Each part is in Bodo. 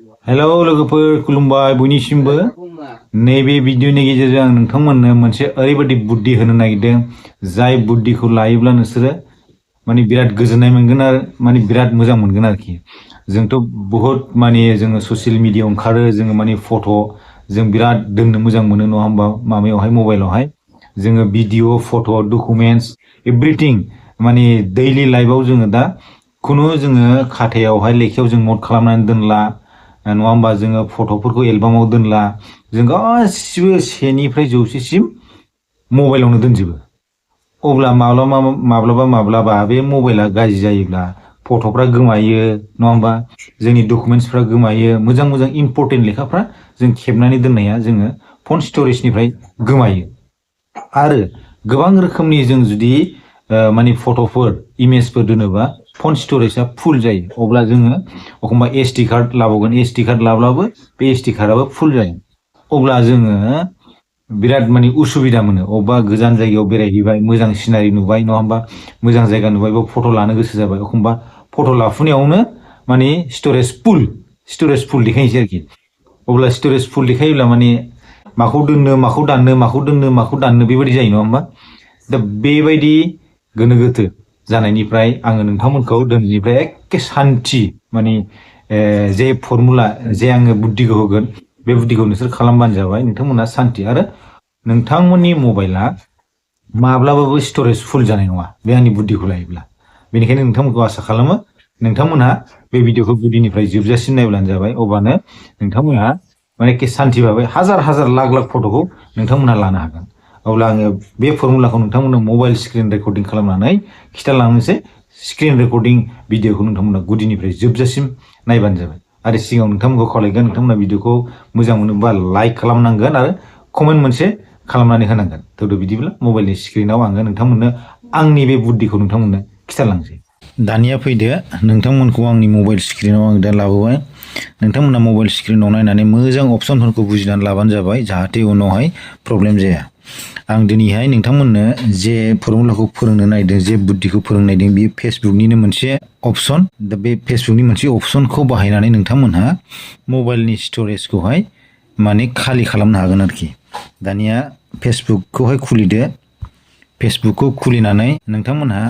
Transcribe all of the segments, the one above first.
हेलौ लोगोफोर खुलुमबाय बयनिसिमबो नैबे भिडिअनि गेजेरजों आं नोंथांमोननो मोनसे ओरैबायदि बुद्धि होनो नागिरदों जाय बुद्धिखौ लायोब्ला नोंसोरो माने बिराद गोजोननाय मोनगोन आरो माने बिराद मोजां मोनगोन आरोखि जोंथ' बहुत माने जोङो ससियेल मिडियायाव ओंखारो जोङो माने फट' जों बिराद दोननो मोजां मोनो नङा होमबा माबायावहाय मबाइलावहाय जोङो भिडिअ फट' डकुमेन्टस एभ्रिथिं माने दैलि लाइफआव जोङो दा खुनु जोङो खाथायावहाय लेखायाव जों नट खालामनानै दोनला नङा होमबा जोङो फट'फोरखौ एलबामाव दोनला जों गासिबो सेनिफ्राय जौसेसिम मबाइलावनो दोनजोबो अब्ला माब्लाबा बे मबाइला गाज्रि जायोब्ला फट'फ्रा गोमायो नङा होमबा जोंनि डकुमेन्टसफ्रा गोमायो मोजां मोजां इम्पर्टेन्ट लेखाफ्रा जों खेबनानै दोननाया जोङो फन स्टरेजनिफ्राय गोमायो आरो गोबां रोखोमनि जों जुदि माने फट'फोर इमेजफोर दोनोबा फन स्टरेजआ फुल जायो अब्ला जोङो एखमबा एसडि कार्ड लाबावगोन एसडि कार्ड लाब्लाबो बे एसडि कार्डआबो फुल जायो अब्ला जोङो बिराद माने उसुबिदा मोनो अबेबा गोजान जायगायाव बेरायहैबाय मोजां सिनारि नुबाय नङा होमबा मोजां जायगा नुबाय बेयाव फट' लानो गोसो जाबाय एखमबा फट' लाफुनायावनो माने स्टरेज फुल देखायनोसै आरोखि अब्ला स्टरेज फुल देखायोब्ला माने माखौ दोननो माखौ दाननो माखौ दोननो माखौ दाननो बेबायदि जायो नङा होमबा दा बेबायदि गोनो गोथो जानायनिफ्राय आङो नोंथांमोनखौ दिनैनिफ्राय एखे सान्थि माने जे फर्मुला जे आङो बुद्धिखौ होगोन बे बुद्धिखौ नोंसोर खालामबानो जाबाय नोंथांमोनहा सान्थि आरो नोंथांमोननि मबाइला माब्लाबाबो स्टरेज फुल जानाय नङा बे आंनि बुद्धिखौ लायोब्ला बेनिखायनो नोंथांमोनखौ आसा खालामो नोंथांमोनहा बे भिडिअखौ गुदिनिफ्राय जोबजासिम नायब्लानो जाबाय अब्लानो नोंथांमोनहा माने एखे सान्थि भाबै हाजार हाजार लाख लाख फट'खौ नोंथांमोनहा लानो हागोन अब्ला आङो बे फर्मुलाखौ नोंथांमोननो मबाइल स्क्रिन रेकर्डिं खालामनानै खिथालांनोसै स्क्रिन रेकर्डिं भिडिअखौ नोंथांमोना गुदिनिफ्राय जोबजासिम नायबानो जाबाय आरो सिगाङाव नोंथांमोनखौ खावलायगोन नोंथांमोना भिडिअखौ मोजां मोनोबा लाइक खालामनांगोन आरो कमेन्ट मोनसे खालामनानै होनांगोन थौदो बिदिब्ला मबाइलनि स्क्रिनाव आङो नोंथांमोननो आंनि बे बुद्धिखौ नोंथांमोननो खिथालांसै दानिया फैदो नोंथांमोनखौ आंनि मबाइल स्क्रिनाव आं दा लाबोबाय नोंथांमोना मबाइल स्क्रिनाव नायनानै मोजां अपसनफोरखौ बुजिनानै लाबानो जाबाय जाहाथे उनावहाय प्रब्लेम जाया आं दिनैहाय नोंथांमोननो जे फर्मुलाखौ फोरोंनो नागिरदों जे बुद्धिखौ फोरोंनो नागिरदों बेयो फेसबुकनिनो मोनसे अपसन दा बे फेसबुकनि मोनसे अपसनखौ बाहायनानै नोंथांमोनहा मबाइलनि स्टरेजखौहाय माने खालि खालामनो हागोन आरोखि दानिया फेसबुकखौहाय खुलिदो फेसबुकखौ खुलिनानै नोंथांमोनहा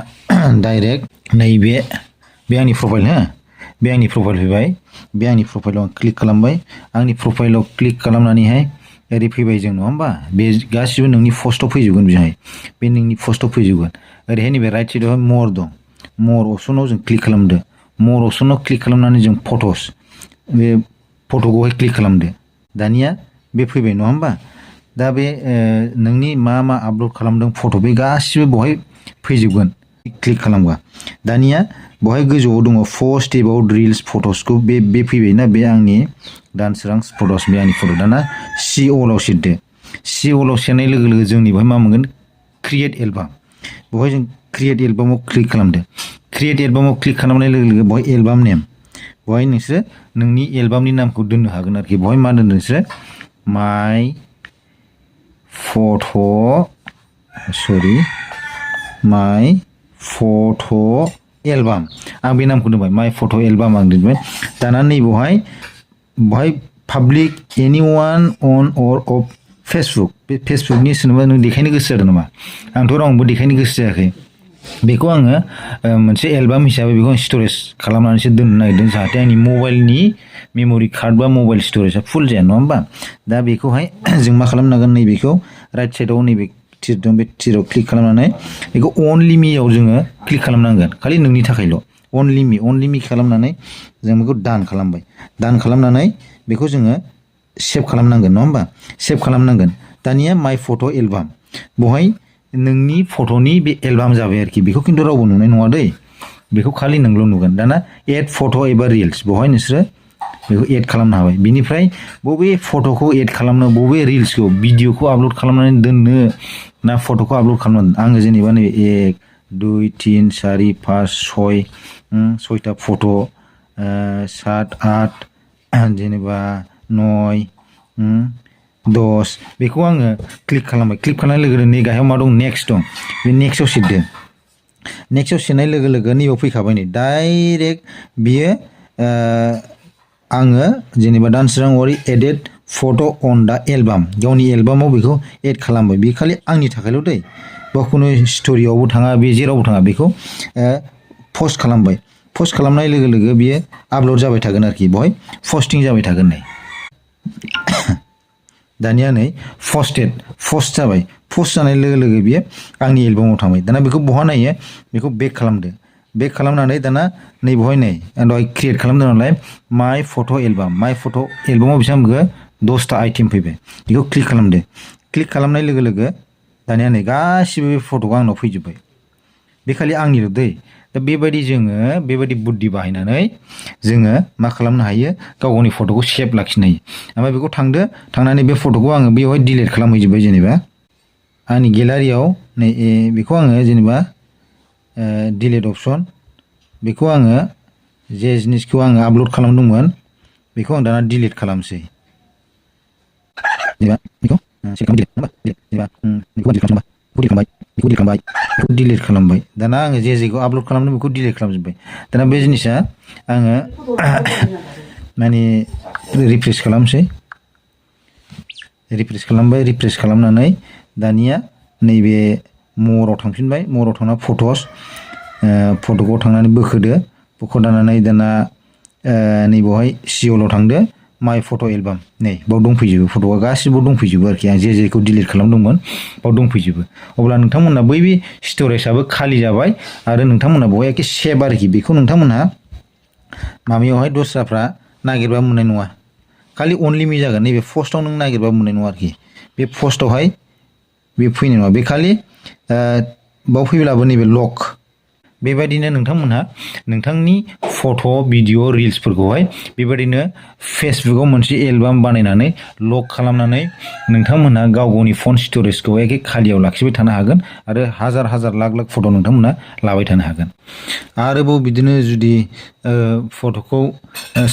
डाइरेक्ट नैबे बे आंनि प्रफाइल हो बे आंनि प्रफाइल फैबाय बे आंनि प्रफाइलाव आं क्लिक खालामबाय आंनि प्रफाइलाव क्लिक खालामनानैहाय ओरै फैबाय जों नङा होमबा बे गासिबो नोंनि पस्टआव फैजोबगोन बेहाय बे नोंनि पस्टआव फैजोबगोन ओरैहाय नैबे राइट साइडआवहाय मर दं मर अपसनाव जों क्लिक खालामदो मर अपसनाव क्लिक खालामनानै जों फट'स बे फट'खौहाय क्लिक खालामदो दानिया बे फैबाय नङा होमबा दा बे नोंनि मा मा आपल'ड खालामदों फट' बे गासिबो बेवहाय फैजोबगोन क्लिक खालामबा दानिया बेवहाय गोजौआव दङ पोस्ट एबाउट रिल्स फट'सखौ बे फैबायना बे आंनि डान्स रांस फट'स बे आंनि फट' दाना सि अलाव सेरदो सि अलाव सेरनाय लोगो लोगो जोंनि बेवहाय मा मोनगोन क्रिएट एलबाम बेवहाय जों क्रिएट एलबामाव क्लिक खालामदो क्रिएट एलबामाव क्लिक खालामनाय लोगो लोगो बेवहाय एलबाम नेम बेवहाय नोंसोरो नोंनि एलबामनि नामखौ दोननो हागोन आरोखि बेवहाय मा दोनदों नोंसोरो माइ फट' एलबाम आं बे नामखौ दोनबाय माइ फट' एलबाम आं दोनबाय दाना नैबेवहाय पाब्लिक एनि वान अन अर अफ फेसबुक बे फेसबुकनि सोरनोबा नों देखायनो गोसो जादों नामा आंथ' रावनोबो देखायनो गोसो जायाखै बेखौ आङो मोनसे एलबाम हिसाबै बेखौ आं स्टरेज खालामनानैसो दोननो नागिरदों जाहाथे आंनि मबाइलनि मेम'रि कार्ड बा मबाइल स्टरेजआ फुल जाया नङा होमबा दा बेखौहाय जों मा खालामनांगोन नैबेखौ राइट साइडआव नैबे थिर दं बे थिराव क्लिक खालामनानै बेखौ अनलि मियाव जोङो क्लिक खालामनांगोन खालि नोंनि थाखायल' अनलि मि खालामनानै जों बेखौ दान खालामबाय दान खालामनानै बेखौ जोङो सेभ खालामनांगोन नङा होमबा सेभ खालामनांगोन दानिया माइ फट' एलबाम बेवहाय नोंनि फट'नि बे एलबाम जाबाय आरोखि बेखौ खिन्थु रावबो नुनाय नङा दै बेखौ खालि नोंल' नुगोन दाना एड फट' एबा रिल्स बेवहाय नोंसोरो बेखौ एड खालामनो हाबाय बिनिफ्राय बबे फट'खौ एड खालामनो बबे रिल्सखौ भिडिअखौ आपल'ड खालामनानै दोननो ना फट'खौ आपल'ड खालामनो आङो जेनेबा नै 1 2 3 4 5 6 सयथा फट' 7 8 जेनेबा 9 10 बेखौ आङो क्लिक खालामबाय क्लिक खालामनाय लोगो लोगो नै गाहायाव मा दं नेक्स्ट दं बे नेक्स्टआव सिरदो नेक्स्टआव सेरनाय लोगो लोगो नैबेयाव फैखाबाय नै डाइरेक्ट बियो आङो जेनेबा दानसोरां औवारि एडेड फट' अन दा एलबाम गावनि एलबामाव बेखौ एड खालामबाय बे खालि आंनि थाखायल' दै बा खुनु स्ट'रियावबो थाङा बे जेरावबो थाङा बेखौ पस्ट खालामबाय पस्ट खालामनाय लोगो लोगो बियो आपल'ड जाबाय थागोन आरोखि बेवहाय पस्टिं जाबाय थागोन नै दानिया नै पस्ट जाबाय पस्ट जानाय लोगो लोगो बियो आंनि एलबामाव थांबाय दाना बेखौ बहा नायो बेखौ बेक खालामदो बेक खालामनानै दाना नै बेवहाय नै आं दहाय क्रिएट खालामदों नालाय माय फट' एलबामाव बेसेबां मोनखो 10टा आइटेम फैबाय बेखौ क्लिक खालामदो क्लिक खालामनाय लोगो लोगो दानिया नै गासिबो बे फट'खौ आंनाव फैजोब्बाय बे खालि आंनिल' दै दा बेबायदि जोङो बेबायदि बुद्धि बाहायनानै जोङो मा खालामनो हायो गाव गावनि फट'खौ सेभ लाखिनो हायो ओमफ्राय बेखौ थांनानै बे फट'खौ आङो बेवहाय डिलिट खालामहैजोब्बाय जेनेबा आंनि गेलारियाव नै बेखौ आङो जेनेबा डिलिट अपसन बेखौ आङो जे जिनिसखौ आङो आपल'ड खालामदोंमोन बेखौ आं दाना डिलिट खालामसै जेनेबा बेखौ डिलिट खालामबाय दाना आङो जेखौ आपल'ड खालामदों बेखौ डिलिट खालामजोब्बाय दाना बे जिनिसा आङो माने रिफ्रेश खालामसै रिफ्रेश खालामनानै दानिया नैबे महराव थांफिनबाय महराव थांना फट'खौ थांनानै बोखोदानानै दाना नैबावहाय सिअलआव थांदो माय फट' एलबाम नै बाव दंफैजोबो फट'आ गासिबो दंफैजोबो आरोखि आं जेखौ डिलिट खालामदोंमोन बाव दंफैजोबो अब्ला नोंथांमोनहा बै स्ट'रेजआबो खालि जाबाय आरो नोंथांमोनहा बेवहाय एखे सेभ आरोखि बेखौ नोंथांमोनहा माबायावहाय दस्राफ्रा नागिरबा मोननाय नङा खालि अनलि मि जागोन नैबे पस्टआव नों नागिरबा मोननाय नङा आरोखि बे पस्टआवहाय बे फैनाय नङा बे खालि बाव फैब्लाबो नैबे लक बेबायदिनो नोंथांमोनहा नोंथांनि फट' भिडिअ रिल्सफोरखौहाय बेबायदिनो फेसबुकआव मोनसे एलबाम बानायनानै लक खालामनानै नोंथांमोनहा गाव गावनि फन स्ट'रेजखौ एखे खालियाव लाखिबाय थानो हागोन आरो हाजार लाख फट' नोंथांमोनहा लाबाय थानो हागोन आरोबाव बिदिनो जुदि फट'खौ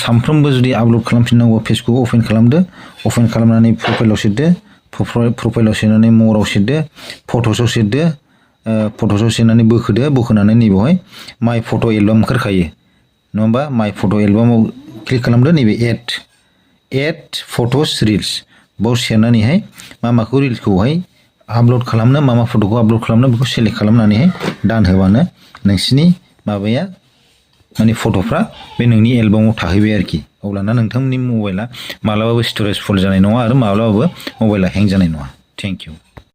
सानफ्रोमबो जुदि आपल'ड खालामफिननांगौ फेसबुकआव अपेन खालामदो अपेन खालामनानै प्रफाइलाव सेरदो प्रफाइलाव सेरनानै महराव सेरदो फट'सआव सेरदो फट'सआव सेरनानै बोखोनानै नैबेवहाय माय फट' एलबाम ओंखारखायो नङा होमबा माय फट' एलबामाव क्लिक खालामदो नैबे एड फट'स रिल्स बाव सेरनानैहाय माखौ रिल्सखौहाय आपल'ड खालामनो मा फट'खौ आपल'ड खालामनो बेखौ सेलेक्ट खालामनानैहाय दान होबानो नोंसिनि माबाया माने फट'फ्रा बे नोंनि एलबामाव थाहैबाय आरोखि अब्लाना नोंथांनि मबाइला मालाबाबो स्ट'रेज फुल जानाय नङा आरो माब्लाबाबो मबाइला हें जानाय नङा थेंक इउ